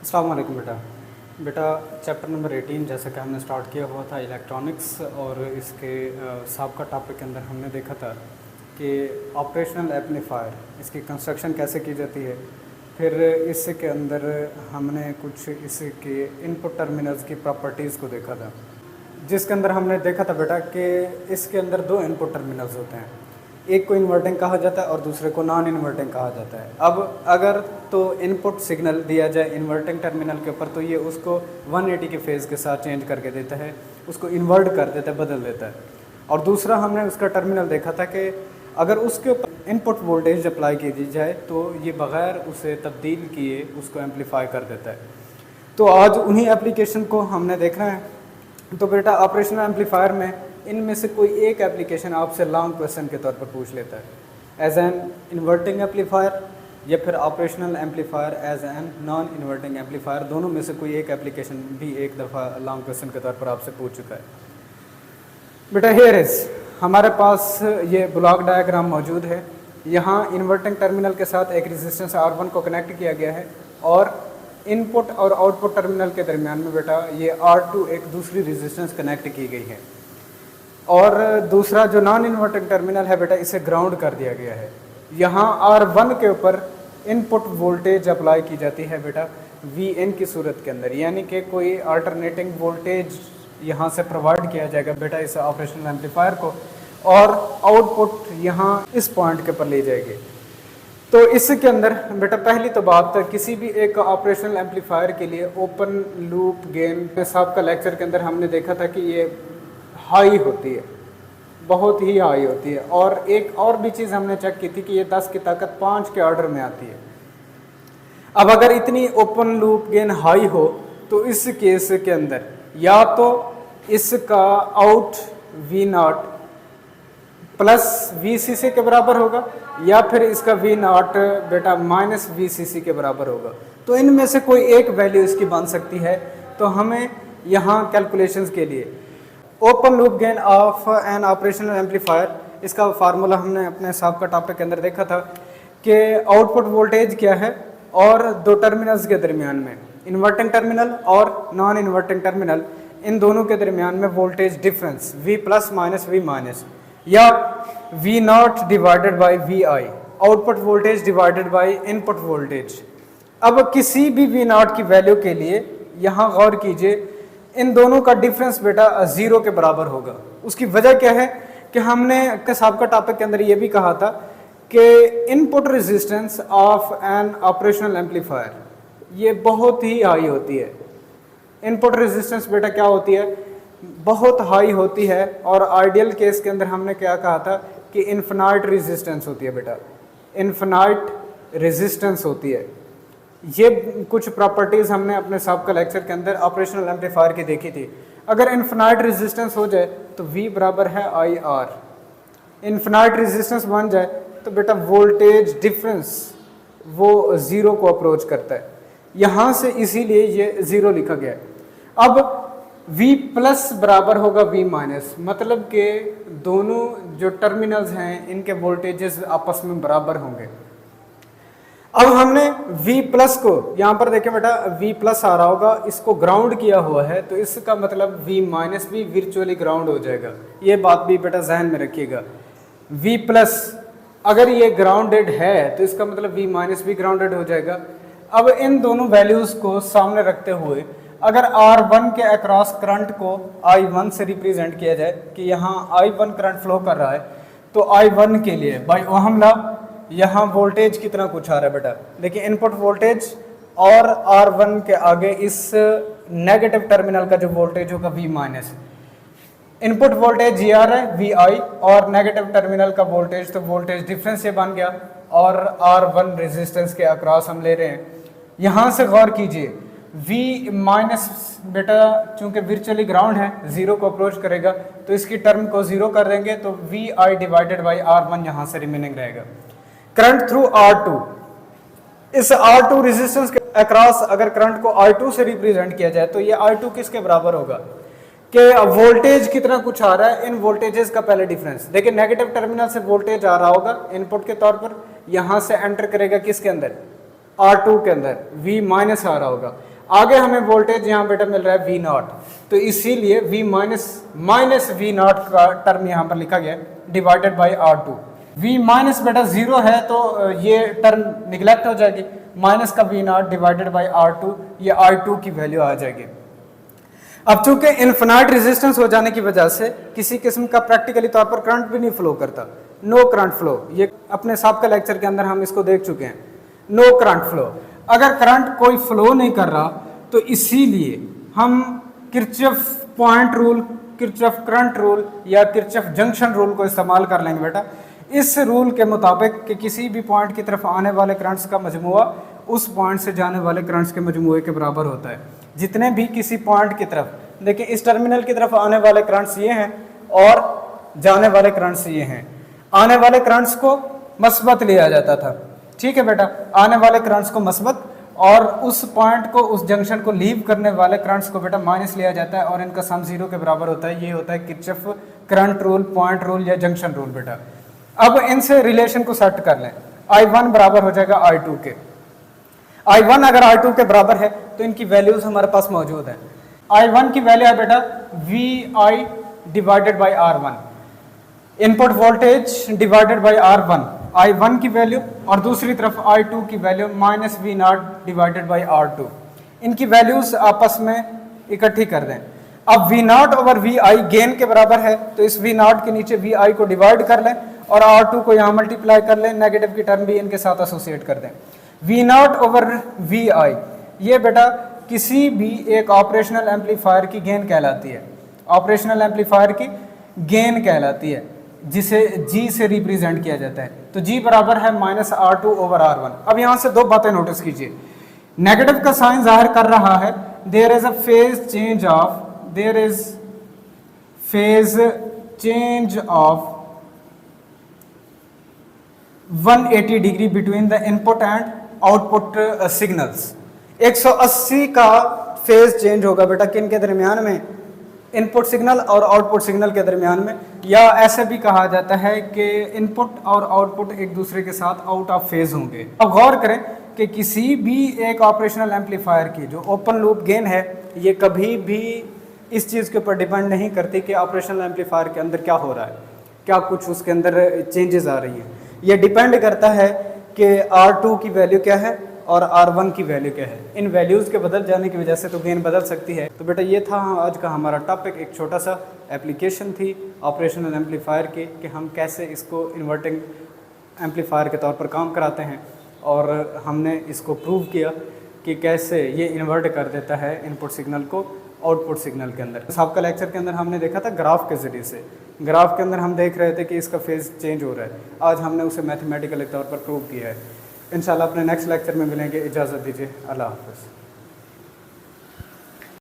अस्सलाम वालेकुम बेटा चैप्टर नंबर 18 जैसा कि हमने स्टार्ट किया हुआ था इलेक्ट्रॉनिक्स और इसके साबका टॉपिक के अंदर हमने देखा था कि ऑपरेशनल एम्पलीफायर इसकी कंस्ट्रक्शन कैसे की जाती है। फिर इसके अंदर हमने कुछ इसके इनपुट टर्मिनल्स की प्रॉपर्टीज़ को देखा था, जिसके अंदर हमने देखा था बेटा कि इसके अंदर दो इनपुट टर्मिनल्स होते हैं, एक को इन्वर्टिंग कहा जाता है और दूसरे को नॉन इन्वर्टिंग कहा जाता है। अब अगर तो इनपुट सिग्नल दिया जाए इन्वर्टिंग टर्मिनल के ऊपर तो ये उसको 180 के फेज़ के साथ चेंज करके देता है, उसको इन्वर्ट कर देता है, बदल देता है। और दूसरा हमने उसका टर्मिनल देखा था कि अगर उसके ऊपर इनपुट वोल्टेज अप्लाई की दी जाए तो ये बग़ैर उसे तब्दील किए उसको एम्पलीफाई कर देता है। तो आज उन्हीं एप्लीकेशन को हमने देखना है। तो बेटा ऑपरेशनल एम्पलीफायर में इनमें से कोई एक एप्लीकेशन आपसे लॉन्ग क्वेश्चन के तौर पर पूछ लेता है, एज एन इन्वर्टिंग एम्पलीफायर या फिर operational amplifier as an non inverting amplifier. दोनों में से कोई एक एप्लीकेशन भी एक दफ़ा लॉन्ग क्वेश्चन के तौर पर आपसे पूछ चुका है। बेटा हियर इज़ हमारे पास ये ब्लॉक डायग्राम मौजूद है। यहाँ इन्वर्टिंग टर्मिनल के साथ एक रेजिस्टेंस R1 को कनेक्ट किया गया है और इनपुट और आउटपुट टर्मिनल के दरमियान में बेटा ये R2 एक दूसरी रेजिस्टेंस कनेक्ट की गई है। और दूसरा जो नॉन इन्वर्टिंग टर्मिनल है बेटा इसे ग्राउंड कर दिया गया है। यहाँ R1 के ऊपर इनपुट वोल्टेज अप्लाई की जाती है बेटा Vn की सूरत के अंदर, यानी कि कोई अल्टरनेटिंग वोल्टेज यहाँ से प्रोवाइड किया जाएगा बेटा इस ऑपरेशनल एम्पलीफायर को, और आउटपुट यहाँ इस पॉइंट के ऊपर ले जाएगी। तो इसके अंदर बेटा पहली तो बात किसी भी एक ऑपरेशनल एम्पलीफायर के लिए ओपन लूप गेन में सबका लेक्चर के अंदर हमने देखा था कि ये हाई होती है, बहुत ही हाई होती है। और एक और भी चीज़ हमने चेक की थी कि ये 10 की ताकत 5 के ऑर्डर में आती है। अब अगर इतनी ओपन लूप गेन हाई हो तो इस केस के अंदर या तो इसका आउट V0 प्लस VCC के बराबर होगा या फिर इसका V0 बेटा माइनस VCC के बराबर होगा। तो इनमें से कोई एक वैल्यू इसकी बन सकती है। तो हमें यहाँ कैलकुलेशंस के लिए open loop gain of N operational amplifier, इसका फार्मूला हमने अपने सबका टॉपिक के अंदर देखा था कि आउटपुट वोल्टेज क्या है और दो टर्मिनल्स के दरमियान में इन्वर्टिंग टर्मिनल और नॉन इन्वर्टिंग टर्मिनल, इन दोनों के दरमियान में voltage difference V plus minus V minus या V0 divided by VI, output voltage divided by input voltage. अब किसी भी V0 की वैल्यू के लिए यहाँ गौर कीजिए, इन दोनों का डिफरेंस बेटा 0 के बराबर होगा। उसकी वजह क्या है कि हमने सबका टॉपिक के अंदर ये भी कहा था कि input resistance of N operational amplifier ये बहुत ही हाई होती है। इनपुट रेजिस्टेंस बेटा क्या होती है, बहुत हाई होती है। और आइडियल केस के अंदर हमने क्या कहा था कि इन्फिनाइट रेजिस्टेंस होती है बेटा, इन्फिनाइट रेजिस्टेंस होती है। ये कुछ प्रॉपर्टीज़ हमने अपने सबका लेक्चर के अंदर ऑपरेशनल एम्पलीफायर की देखी थी। अगर इन्फिनाइट रेजिस्टेंस हो जाए तो V बराबर है IR, इन्फिनाइट रेजिस्टेंस बन जाए तो बेटा वोल्टेज डिफरेंस वो 0 को अप्रोच करता है। यहाँ से इसीलिए ये 0 लिखा गया है। अब V प्लस बराबर होगा V माइनस, मतलब कि दोनों जो टर्मिनल्स हैं इनके वोल्टेजेस आपस में बराबर होंगे। अब हमने V प्लस को यहाँ पर देखें बेटा V प्लस आ रहा होगा, इसको ग्राउंड किया हुआ है तो इसका मतलब V माइनस भी वर्चुअली ग्राउंड हो जाएगा। ये बात भी बेटा जहन में रखिएगा। V प्लस अगर ये ग्राउंडेड है तो इसका मतलब V माइनस भी ग्राउंडेड हो जाएगा। अब इन दोनों वैल्यूज़ को सामने रखते हुए अगर R1 के अक्रॉस करंट को I1 से रिप्रेजेंट किया जाए कि यहाँ I1 करंट फ्लो कर रहा है, तो I1 के लिए बाय ओहम लॉ यहाँ वोल्टेज कितना कुछ आ रहा है बेटा, देखिए इनपुट वोल्टेज और R1 के आगे इस नेगेटिव टर्मिनल का जो वोल्टेज होगा V माइनस, इनपुट वोल्टेज ये आ रहा है VI और नेगेटिव टर्मिनल का वोल्टेज, तो वोल्टेज डिफरेंस ये बन गया और R1 रेजिस्टेंस के अक्रॉस हम ले रहे हैं। यहाँ से गौर कीजिए V माइनस बेटा चूंकि वर्चुअली ग्राउंड है 0 को अप्रोच करेगा तो इसकी टर्म को 0 कर देंगे तो VI डिवाइडेड बाई R1 यहाँ से रिमेनिंग रहेगा। करंट थ्रू R2, इस R2 रेजिस्टेंस के अक्रॉस अगर करंट को I2 से रिप्रेजेंट किया जाए तो ये I2 किसके बराबर होगा कि वोल्टेज कितना कुछ आ रहा है, इन वोल्टेजेस का पहले डिफरेंस देखिए। नेगेटिव टर्मिनल से वोल्टेज आ रहा होगा इनपुट के तौर पर, यहाँ से एंटर करेगा किसके अंदर R2 के अंदर V माइनस आ रहा होगा। आगे हमें वोल्टेज यहाँ बेटा मिल रहा है वी नॉट, तो इसीलिए वी माइनस वी नॉट का टर्म यहाँ पर लिखा गया है divided by R2। We minus बेटा 0 है तो ये टर्म निगलेक्ट हो जाएगी, माइनस का we not divided by R2, ये R2 की वैल्यू आ जाएगी। अब चूंकि इन्फिनाइट रेजिस्टेंस हो जाने की वजह से किसी किस्म का प्रैक्टिकली तौर पर करंट भी नहीं फ्लो करता, नो करंट फ्लो, ये अपने साहब लेक्चर के अंदर हम इसको देख चुके हैं, नो करंट फ्लो। अगर करंट कोई फ्लो नहीं कर रहा तो इसीलिए हम Kirchhoff point rule, Kirchhoff current rule या किरचॉफ जंक्शन रूल को इस्तेमाल कर लेंगे बेटा। इस रूल के मुताबिक कि किसी भी पॉइंट की तरफ आने वाले करंट्स का मजमुआ उस पॉइंट से जाने वाले करंट्स के मजमुए के बराबर होता है। जितने भी किसी पॉइंट की तरफ, देखिए इस टर्मिनल की तरफ आने वाले करंट्स ये हैं और जाने वाले करंट्स ये हैं। आने वाले करंट्स को मस्बत लिया जाता था, ठीक है बेटा, आने वाले करंट्स को मस्बत, और उस पॉइंट को, उस जंक्शन को लीव करने वाले करंट्स को बेटा माइनस लिया जाता है और इनका सम 0 के बराबर होता है। ये होता है Kirchhoff current rule, point rule या जंक्शन रूल बेटा। अब इनसे रिलेशन को सेट कर लें, I1 बराबर हो जाएगा I2 के। I1 अगर I2 के बराबर है तो इनकी वैल्यूज हमारे पास मौजूद है। I1 की वैल्यू है बेटा VI divided by R1, input voltage divided by R1, I1 की वैल्यू, और दूसरी तरफ I2 की value minus V not divided by R2। इनकी वैल्यूज आपस में इकट्ठी कर दें। अब V not over VI gain के बराबर है तो इस V नॉट के नीचे VI को डिवाइड कर लें और R2 को यहाँ मल्टीप्लाई कर लें, नेगेटिव की टर्म भी इनके साथ एसोसिएट कर दें। V नॉट ओवर VI ये बेटा किसी भी एक ऑपरेशनल एम्पलीफायर की गेन कहलाती है, ऑपरेशनल एम्पलीफायर की गेन कहलाती है, जिसे G से रिप्रेजेंट किया जाता है। तो G बराबर है माइनस R2 ओवर R1। अब यहाँ से दो बातें नोटिस कीजिए, नेगेटिव का साइन जाहिर कर रहा है there is a phase change of, there is phase change of 180 degree between the input and output signals. 180 का फेज चेंज होगा बेटा किन के दरमियान में, इनपुट सिग्नल और आउटपुट सिग्नल के दरमियान में, या ऐसे भी कहा जाता है कि इनपुट और आउटपुट एक दूसरे के साथ आउट ऑफ फेज होंगे। अब गौर करें कि किसी भी एक ऑपरेशनल एम्पलीफायर की जो ओपन लूप गेन है ये कभी भी इस चीज़ के ऊपर डिपेंड नहीं करती कि ऑपरेशनल एम्पलीफायर के अंदर क्या हो रहा है, क्या कुछ उसके अंदर चेंजेस आ रही हैं। ये डिपेंड करता है कि R2 की वैल्यू क्या है और R1 की वैल्यू क्या है। इन वैल्यूज़ के बदल जाने की वजह से तो गेन बदल सकती है। तो बेटा ये था आज का हमारा टॉपिक, एक छोटा सा एप्लीकेशन थी ऑपरेशनल एम्पलीफायर की कि हम कैसे इसको इन्वर्टिंग एम्पलीफायर के तौर पर काम कराते हैं, और हमने इसको प्रूव किया कि कैसे ये इन्वर्ट कर देता है इनपुट सिग्नल को आउटपुट सिग्नल के अंदर। सबका लेक्चर के अंदर हमने देखा था ग्राफ के ज़रिए से, ग्राफ के अंदर हम देख रहे थे कि इसका फेज चेंज हो रहा है। आज हमने उसे मैथमेटिकल तौर पर प्रूव किया है। इंशाल्लाह अपने नेक्स्ट लेक्चर में मिलेंगे, इजाज़त दीजिए, अल्लाह हाफ़िज़।